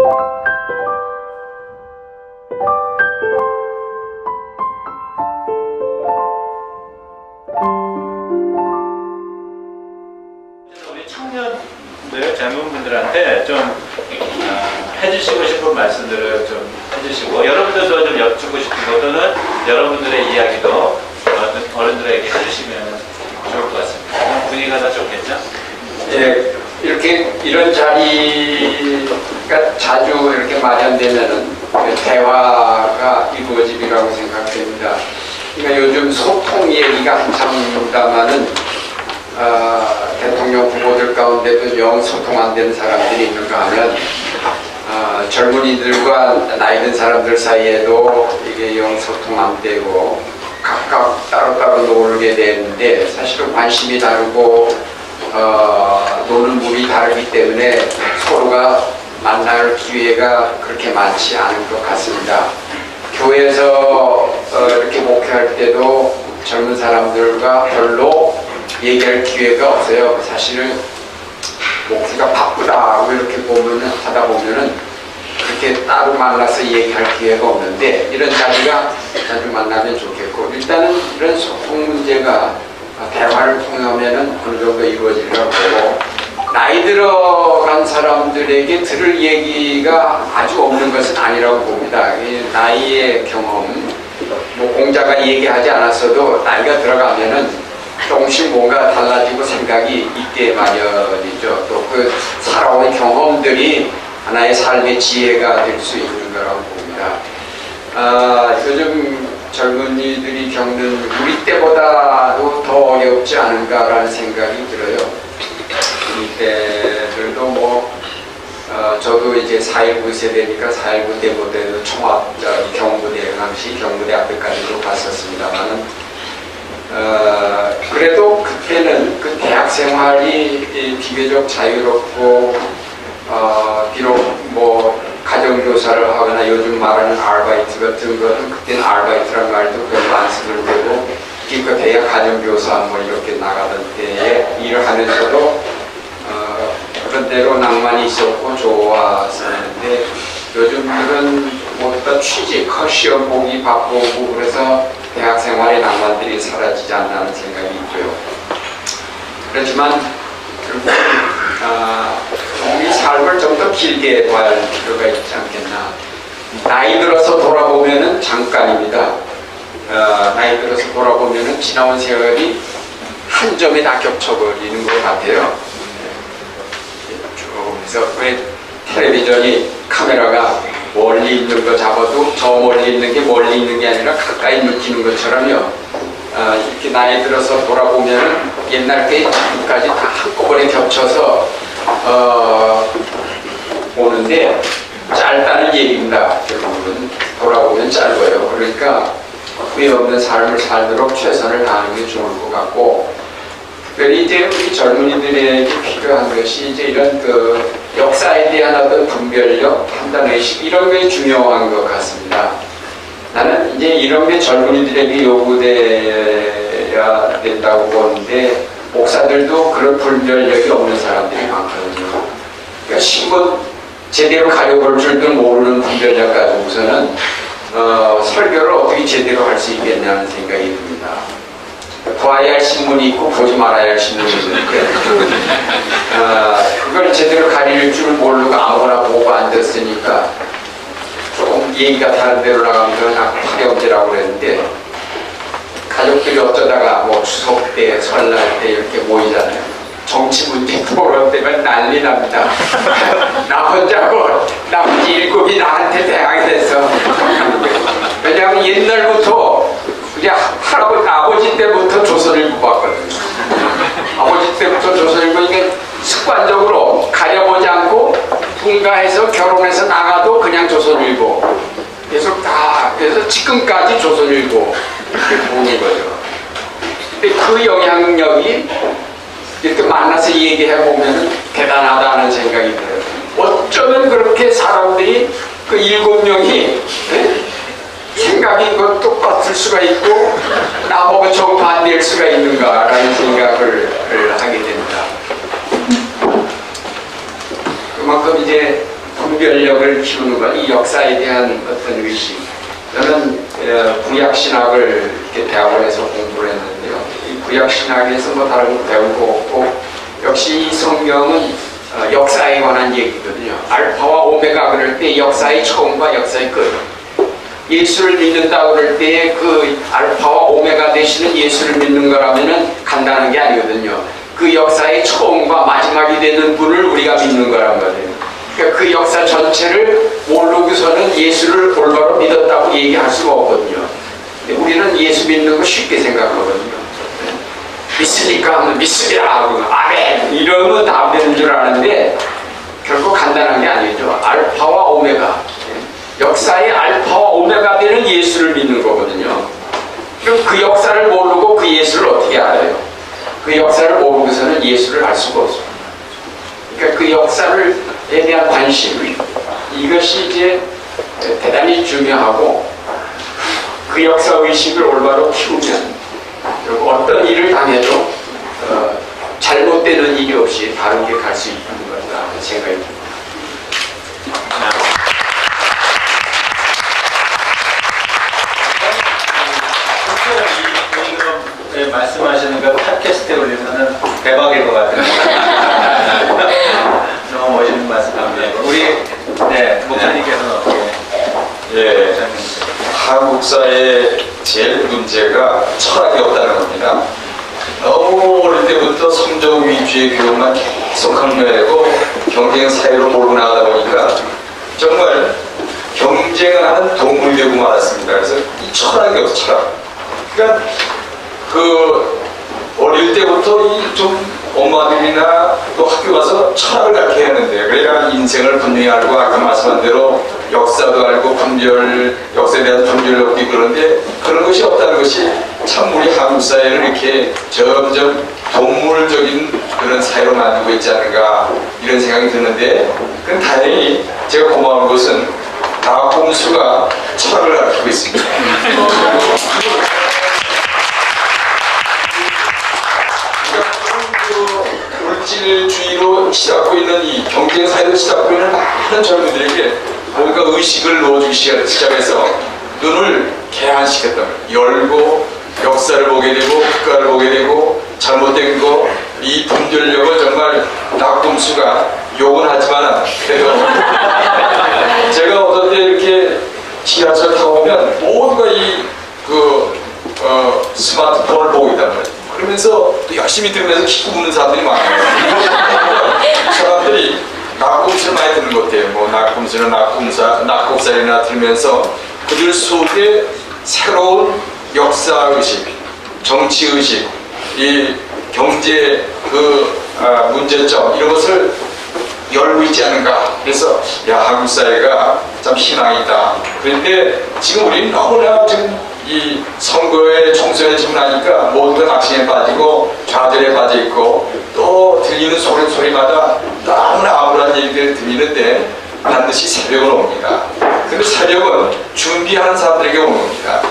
우리 청년들, 젊은 분들한테 좀 해주시고 싶은 말씀들을 좀 해주시고, 여러분들도 좀 여쭙고 싶은 것들은 여러분들의 이야기도 어른들에게 해주시면 좋을 것 같습니다. 분위기가 더 좋겠죠? 예, 이렇게 이런 자리가 자주 이렇게 마련되면은 대화가 이루어지리라고 생각됩니다. 그러니까 요즘 소통 얘기가 한참입니다만은 대통령 후보들 가운데도 영 소통 안 되는 사람들이 있는가 하면 젊은이들과 나이 든 사람들 사이에도 이게 영 소통 안 되고 각각 따로따로 놀게 되는데, 사실은 관심이 다르고 노는 물이 다르기 때문에 서로가 만날 기회가 그렇게 많지 않은 것 같습니다. 교회에서 이렇게 목회할 때도 젊은 사람들과 별로 얘기할 기회가 없어요. 사실은 목회가 바쁘다고 이렇게 하다 보면은 그렇게 따로 만나서 얘기할 기회가 없는데, 이런 자리가 자주 만나면 좋겠고, 일단은 이런 소통 문제가 대화를 통하면은 어느 정도 이루어지리라고 보고, 나이 들어간 사람들에게 들을 얘기가 아주 없는 것은 아니라고 봅니다. 나이의 경험, 뭐 공자가 얘기하지 않았어도 나이가 들어가면은 조금씩 뭔가 달라지고 생각이 있게 마련이죠. 또 그 살아온 경험들이 하나의 삶의 지혜가 될 수 있는 거라고 봅니다. 요즘 젊은이들이 겪는 우리 때보다도 더 어렵지 않은가라는 생각이 들어요. 우리 때들도 저도 이제 4.19 세대니까 4.19 때보다도 총합 경부대, 당시 경부대 앞에까지도 갔었습니다만은, 그래도 그때는 그 대학 생활이 비교적 자유롭고, 비록 가정교사를 하거나 요즘 말하는 아르바이트 같은 것은, 그때는 아르바이트란 말도 별로 안 쓰는 데고, 기껏해야 가정교사 이렇게 나가던 때에 일을 하면서도 그런 대로 낭만이 있었고 좋았었는데, 요즘들은 모두 취직, 시험 보기 바쁘고, 그래서 대학 생활의 낭만들이 사라지지 않나는 생각이 있고요. 그렇지만 우리 삶을 좀 더 길게 봐야 할 필요가 있지 않겠나. 나이 들어서 돌아보면은 잠깐입니다. 나이 들어서 돌아보면은 지나온 세월이 한 점에 다 겹쳐버리는 것 같아요. 그래서 왜 텔레비전이 카메라가 멀리 있는 거 잡아도 저 멀리 있는 게 멀리 있는 게 아니라 가까이 느끼는 것처럼요. 이렇게 나이 들어서 돌아보면은 옛날 게 지금까지 다 한꺼번에 겹쳐서 오는데, 짧다는 얘기입니다. 결국은 돌아보면 짧아요. 그러니까 후회 없는 삶을 살도록 최선을 다하는 게 좋을 것 같고, 특별히 이제 우리 젊은이들에게 필요한 것이 이제 이런 역사에 대한 어떤 분별력, 판단의식, 이런 게 중요한 것 같습니다. 나는 이제 이런 게 젊은이들에게 요구돼야 된다고 보는데, 목사들도 그런 분별력이 없는 사람들이 많거든요. 그러니까 신분 제대로 가려볼 줄도 모르는 분별력 가지고서는 설교를 어떻게 제대로 할 수 있겠냐는 생각이 듭니다. 봐야 할 신문이 있고 보지 말아야 할 신문이 있는데, 그걸 제대로 가릴 줄 모르고 아무거나 보고 앉았으니까 조금 얘기가 다른 데로 나가면 그냥 파렴제라고 그랬는데, 가족들이 어쩌다가 추석 때, 설날 때 이렇게 모이잖아요. 정치 문제 토론 때문에 난리 납니다. 나 혼자고 나머지 7이 나한테 대항해서. 왜냐하면 옛날부터 우리 아버지 때부터 조선일보 봤거든요. 아버지 때부터 조선일보, 이게 습관적으로 가려보지 않고 분가해서 결혼해서 나가도 그냥 조선일보. 계속 그래서 지금까지 조선일보 이렇게 보는 거죠. 근데 그 영향력이 이렇게 만나서 얘기해보면 대단하다는 생각이 들어요. 어쩌면 그렇게 사람들이 그 7명이 생각이 똑같을 수가 있고 나보고 정반대일 수가 있는가라는 생각을 하게 됩니다. 그만큼 이제 분별력을 키우는 것, 이 역사에 대한 어떤 의식. 저는 구약신학을 이렇게 대학원에서 공부를 했는데요. 이 구약신학에서 뭐 다른 거 배울 거 없고, 역시 이 성경은 역사에 관한 얘기거든요. 알파와 오메가 그럴 때 역사의 처음과 역사의 끝. 예수를 믿는다 그럴 때 그 알파와 오메가 되시는 예수를 믿는 거라면은 간단한 게 아니거든요. 그 역사의 처음과 마지막이 되는 분을 우리가 믿는 거란 말이에요. 그러니까 그 역사 전체를 모르고서는 예수를 올바로 믿었다고 얘기할 수가 없거든요. 근데 우리는 예수 믿는 거 쉽게 생각하거든요. 믿습니까? 하면 믿습니다 하고 아멘 이러면 다 되는 줄 아는데 결국 간단한 게 아니죠. 알파와 오메가, 역사의 알파와 오메가 되는 예수를 믿는 거거든요. 그럼 그 역사를 모르고 그 예수를 어떻게 알아요? 그 역사를 모르고서는 예수를 알 수가 없습니다. 그러니까 그 역사에 대한 관심, 이것이 이제 대단히 중요하고, 그 역사 의식을 올바로 키우면 그리고 어떤 일을 당해도 잘못되는 일이 없이 바르게 갈 수 있는 거다 생각이 듭니다. 말씀하시는 거 팟캐스트에 올리면 대박일 것 같아요. 너무 멋있는 말씀 감사합니다. 우리 목사님께서는 어떻게? 예, 한국사의 제일 문제가 철학이 없다는 겁니다. 너무 어릴 때부터 성적 위주의 교육만 계속 강요하고 경쟁 사회로 몰고 나가다 보니까 정말 경쟁하는 동물이 되고 말았습니다. 그래서 이 철학이 없어, 철학. 그러니까 어릴 때부터 이 좀 엄마들이나 또 학교 가서 철학을 갖게 하는데, 그래야 인생을 분명히 알고 아까 말씀한 대로 역사도 알고 역사에 대한 분별력도 있고, 그런데 그런 것이 없다는 것이 참 우리 한국 사회를 이렇게 점점 동물적인 그런 사회로 만들고 있지 않은가 이런 생각이 드는데, 그건 다행히 제가 고마운 것은 다공수가 철학을 가르치고 있습니다. 물질주의로 시작하고 있는 이 경쟁사회로 시작하고 있는 많은 젊은이들에게 뭔가 의식을 넣어주기 시작해서 눈을 개안시켰다. 열고 역사를 보게 되고 국가를 보게 되고 잘못된 거, 이 분별력을 정말 낙곰수가 욕은 하지만 그래도 제가 어떤 때 이렇게 지하철 타고 오면 모두가 스마트폰을 보고 있단 말이에요. 그러면서 또 열심히 들으면서 키고 우는 사람들이 많아요. 사람들이 낙곰수를 많이 듣는 것 같아요. 뭐 낙곰수나 낙곱살이나 들으면서 그들 속에 새로운 역사의식, 정치의식, 이 경제 문제점 이런 것을 열고 있지 않은가. 그래서 한국 사회가 참 희망이 있다. 그런데 지금 우리는 너무나 지금 이 선거에 총선에 지금 나니까 모두가 낙심에 빠지고 좌절에 빠져 있고, 또 들리는 소리마다 너무나 암울한 얘기들이 들리는데 반드시 새벽은 옵니다. 근데 새벽은 준비하는 사람들에게 오는 겁니다.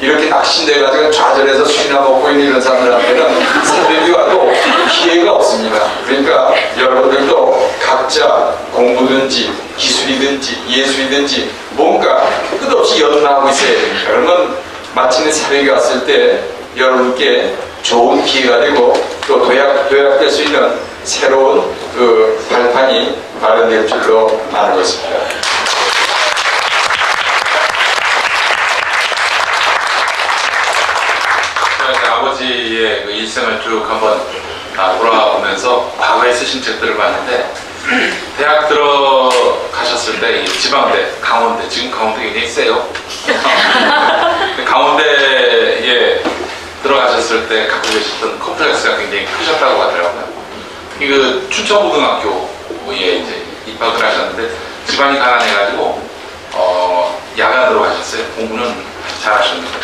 이렇게 낙심돼가지고 좌절해서 술이나 먹고 있는 이런 사람들한테는 새벽이 와도 기회가 없습니다. 그러니까 여러분들도 각자 공부든지 기술이든지 예술이든지 뭔가 끝없이 연마하고 있어야 됩니다. 그러면 마침내 새벽이 왔을 때 여러분께 좋은 기회가 되고 또 도약될 수 있는 새로운 발판이 마련될 줄로 아는 것입니다. 아버지의 그 일생을 쭉 한번 돌아오면서 과거에 쓰신 책들을 봤는데, 대학 들어가셨을 때 지방대, 강원대, 지금 강원대 굉장히 세요. 강원대에 들어가셨을 때 갖고 계셨던 컴플렉스가 굉장히 크셨다고 하더라고요. 그 춘천고등학교에 이제 입학을 하셨는데 집안이 가난해가지고 야간으로 가셨어요. 공부는 잘하셨는데.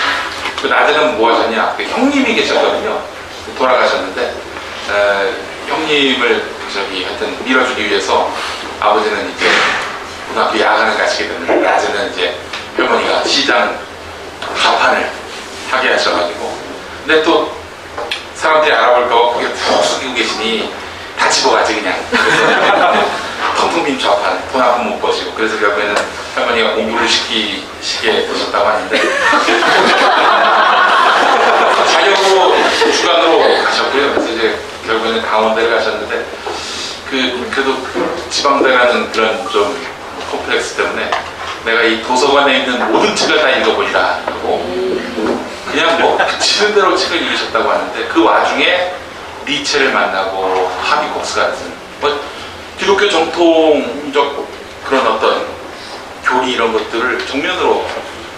그 낮에는 뭐 하셨냐? 그 형님이 계셨거든요. 돌아가셨는데 형님을 하여튼 밀어주기 위해서 아버지는 이제 고등학교 야간을 가시게 됐는데, 낮에는 이제 할머니가 시장 좌판을 하게 하셔가지고, 근데 또 사람들이 알아볼까 봐 고개 푹 숙이고 계시니 다 집어가지 그냥. 턱 온통 민초합한 돈 한 푼 못 버시고 그래서 결국에는 할머니가 공부를 시키시게 되셨다고 하는데 자격으로 주간으로 가셨고요. 그래서 이제 결국에는 강원대를 가셨는데 그래도 지방대라는 그런 좀 콤플렉스 때문에 내가 이 도서관에 있는 모든 책을 다 읽어보리라 하고 그냥 뭐 치는 대로 책을 읽으셨다고 하는데 그 와중에 니체를 만나고 하비콕스 같은 뭐 기독교 정통적 그런 어떤 교리 이런 것들을 정면으로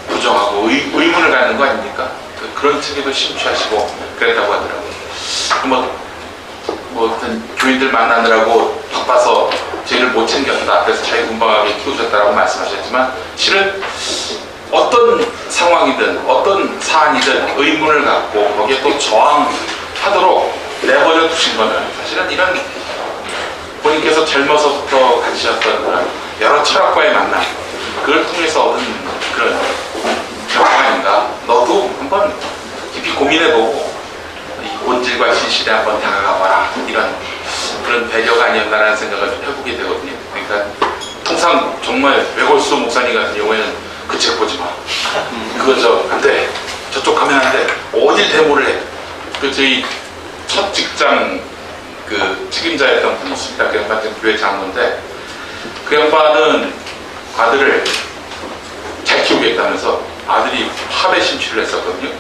부정하고 의문을 갖는 거 아닙니까? 그런 책에도 심취하시고 그랬다고 하더라고요. 뭐 어떤 교인들 만나느라고 바빠서 죄를 못 챙겼다. 그래서 자유분방하게 키우셨다라고 말씀하셨지만 실은 어떤 상황이든 어떤 사안이든 의문을 갖고 거기에 또 저항하도록 내버려 두신 거는 사실은 이런 본인께서 젊어서부터 가지셨던 그런 여러 철학과의 만남 그걸 통해서 얻은 그런 경험 아닌가. 너도 한번 깊이 고민해보고 이 본질과 진실에 한번 다가가봐라 이런 그런 배려가 아니었나라는 생각을 좀 해보게 되거든요. 그러니까 통상 정말 외골수 목사님 같은 경우에는 그 책 보지 마. 그거 안 돼. 저쪽 가면 안 돼. 어딜 데모를 해. 저희 첫 직장 그 책임자였던 분이 있습니다. 그 양반 지금 교회 장로인데 그 양반은 아들을 잘 키우겠다면서 아들이 팝에 심취를 했었거든요.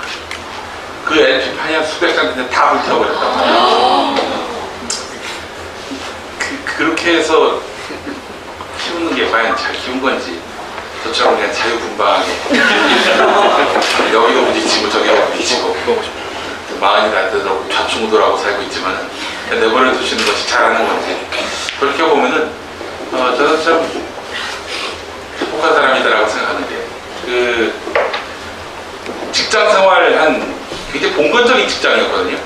그 LP판이 한 수백 장 근데 다 불태워버렸단 말이에요. 그렇게 해서 키우는 게 과연 잘 키운 건지 저처럼 그냥 자유분방하게 여기도 부딪히고 저기도 부딪히고 마흔이 날 때도 좌충우돌하고 살고 있지만 내버려 두시는 것이 잘하는 건지 그렇게 보면은 저는 참 행복한 사람이다라고 생각하는 게 그 직장 생활 한 굉장히 봉건적인 직장이었거든요.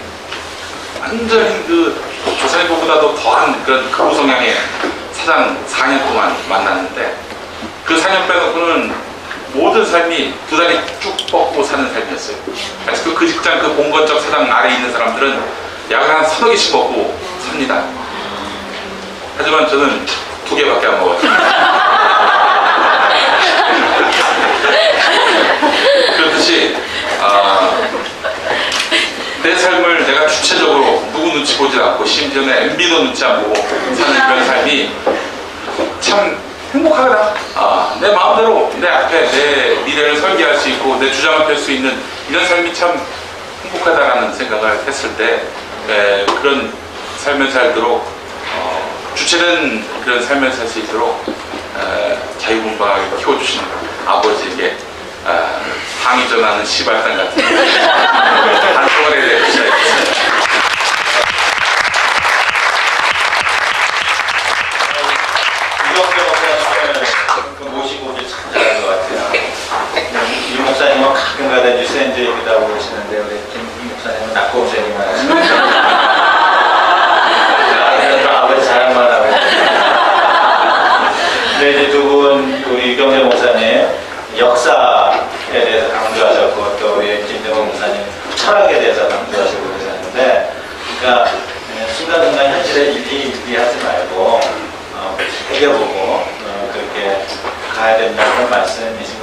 완전히 그 조선일보보다도 더한 그런 극우 성향의 사장 4년 동안 만났는데 그 4년 빼놓고는 모든 삶이 두 다리 쭉 뻗고 사는 삶이었어요. 그래서 그 직장 그 봉건적 사장 아래에 있는 사람들은 약을 한 서너 개씩 먹고 삽니다. 하지만 저는 2개밖에 안 먹어요. 그렇듯이 내 삶을 내가 주체적으로 누구 눈치 보지 않고 심지어는 MB도 눈치 안 보고 사는 그런 삶이 참 행복하다. 내 마음대로 내 앞에 내 미래를 설계할 수 있고 내 주장을 펼 수 있는 이런 삶이 참 행복하다라는 생각을 했을 때 그런 삶을 살도록 주체된 그런 삶을 살 수 있도록 자유분방하게 키워주신 아버지에게 항의 전하는 시발단 같은 한동안에 대해 시작했습니다. 이경재 목사님을 모시고 오길 참 잘한 것 같아요. 이 목사님은 가끔 가다 뉴스엔드 얘기도 하고 그러시는데 우리 김 목사님은 낙고생이만 하시는데 아버지 자랑만 하고 근데 이제 두 분 우리 이경재 목사님 역사에 대해서 강조하셨고 또 우리 김대범 목사님 철학에 대해서 강조하시고 그러셨는데 그러니까 순간순간 현실에 일리 하지 말고 되게 보고 그렇게 가야 된다는 말씀이신